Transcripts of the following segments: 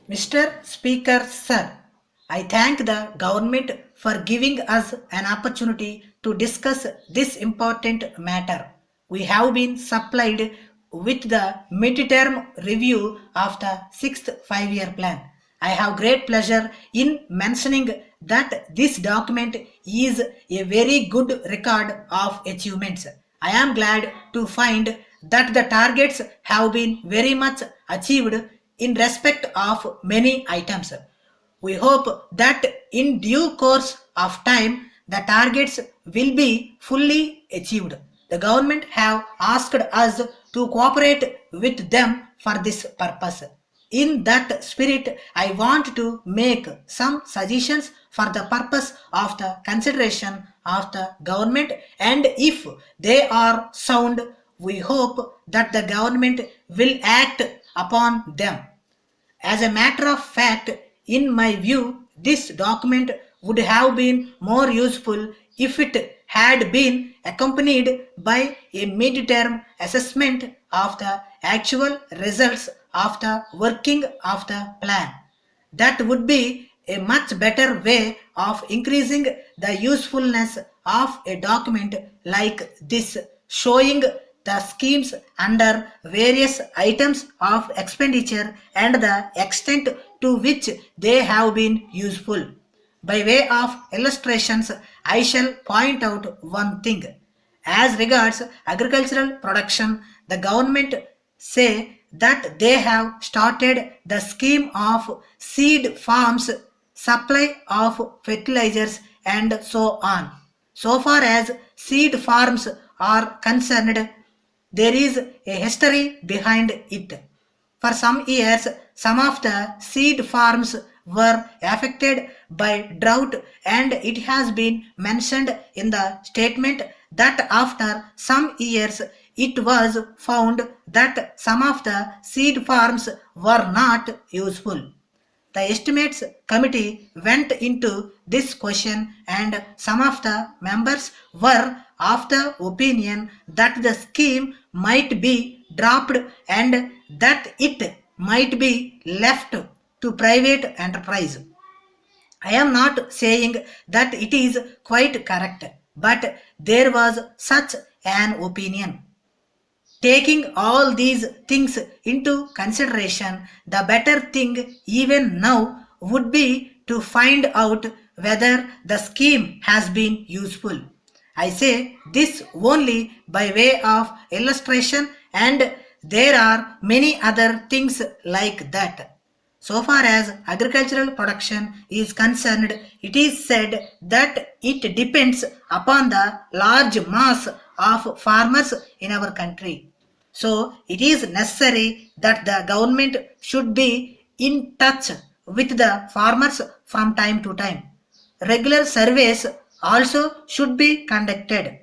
Mr. Speaker, Sir, I thank the government for giving us an opportunity to discuss this important matter. We have been supplied with the midterm review of the sixth five-year plan. I have great pleasure in mentioning that this document is a very good record of achievements. I am glad to find that the targets have been very much achieved in respect of many items. We hope that in due course of time the targets will be fully achieved. The government have asked us to cooperate with them for this purpose. In that spirit, I want to make some suggestions for the purpose of the consideration of the government, and if they are sound, we hope that the government will act upon them. As a matter of fact, in my view, this document would have been more useful if it had been accompanied by a mid-term assessment of the actual results of the working of the plan. That would be a much better way of increasing the usefulness of a document like this, showing the schemes under various items of expenditure and the extent to which they have been useful. By way of illustrations, I shall point out one thing. As regards agricultural production, the government say that they have started the scheme of seed farms, supply of fertilizers and so on. So far as seed farms are concerned, there is a history behind it. For some years, some of the seed farms were affected by drought, and it has been mentioned in the statement that after some years it was found that some of the seed farms were not useful. The estimates committee went into this question, and some of the members were of the opinion that the scheme might be dropped and that it might be left to private enterprise. I am not saying that it is quite correct, but there was such an opinion. Taking all these things into consideration, the better thing even now would be to find out whether the scheme has been useful. I say this only by way of illustration, and there are many other things like that. So far as agricultural production is concerned, it is said that it depends upon the large mass of farmers in our country. So it is necessary that the government should be in touch with the farmers from time to time. Regular surveys also should be conducted.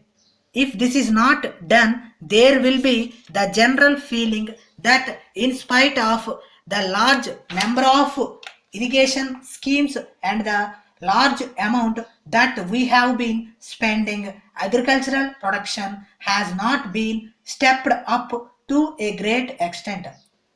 If this is not done, there will be the general feeling that in spite of the large number of irrigation schemes and the large amount that we have been spending, agricultural production has not been stepped up to a great extent.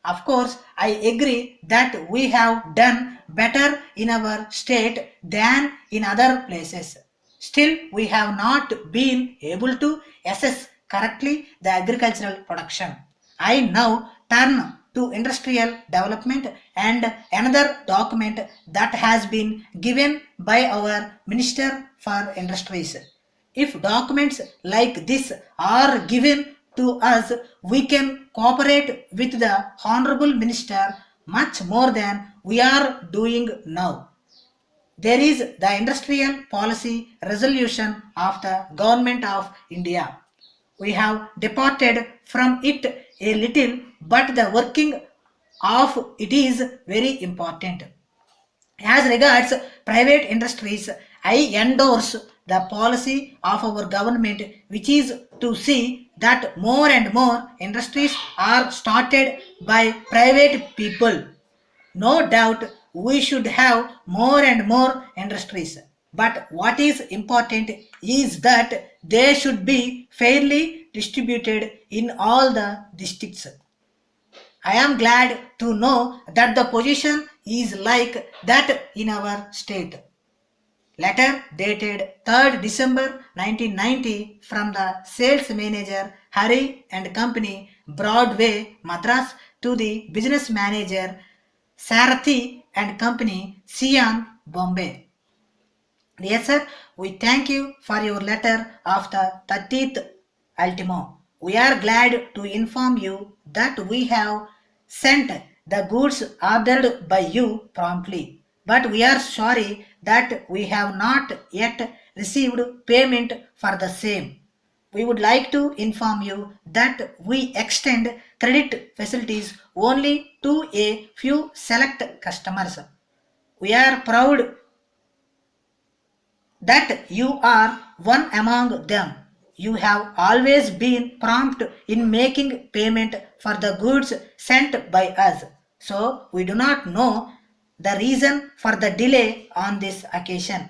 Of course, I agree that we have done better in our state than in other places. Still, we have not been able to assess correctly the agricultural production. I now turn to industrial development and another document that has been given by our Minister for Industries. If documents like this are given to us, we can cooperate with the Honorable Minister much more than we are doing now. There is the industrial policy resolution of the government of India. We have departed from it a little, but the working of it is very important. As regards private industries, I endorse the policy of our government, which is to see that more and more industries are started by private people. No doubt we should have more and more industries. But what is important is that they should be fairly distributed in all the districts. I am glad to know that the position is like that in our state. Letter dated 3rd December 1990 from the sales manager Hari and Company, Broadway, Madras to the business manager Sarathi and Company, Sian, Bombay. Dear sir, we thank you for your letter of the 30th ultimo. We are glad to inform you that we have sent the goods ordered by you promptly. But we are sorry that we have not yet received payment for the same. We would like to inform you that we extend credit facilities only to a few select customers. We are proud that you are one among them. You have always been prompt in making payment for the goods sent by us. So we do not know the reason for the delay on this occasion.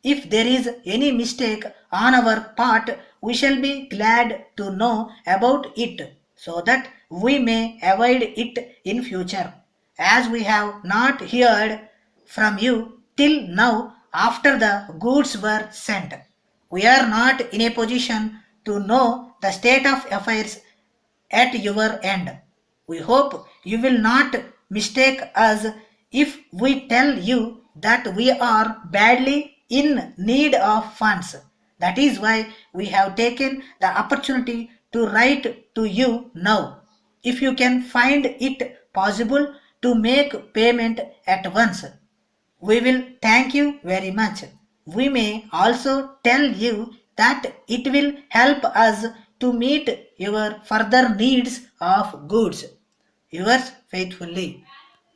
If there is any mistake on our part, we shall be glad to know about it so that we may avoid it in future. As we have not heard from you till now after the goods were sent. We are not in a position to know the state of affairs at your end. We hope you will not mistake us if we tell you that we are badly in need of funds. That is why we have taken the opportunity to write to you now. If you can find it possible to make payment at once, we will thank you very much. We may also tell you that it will help us to meet your further needs of goods. Yours faithfully.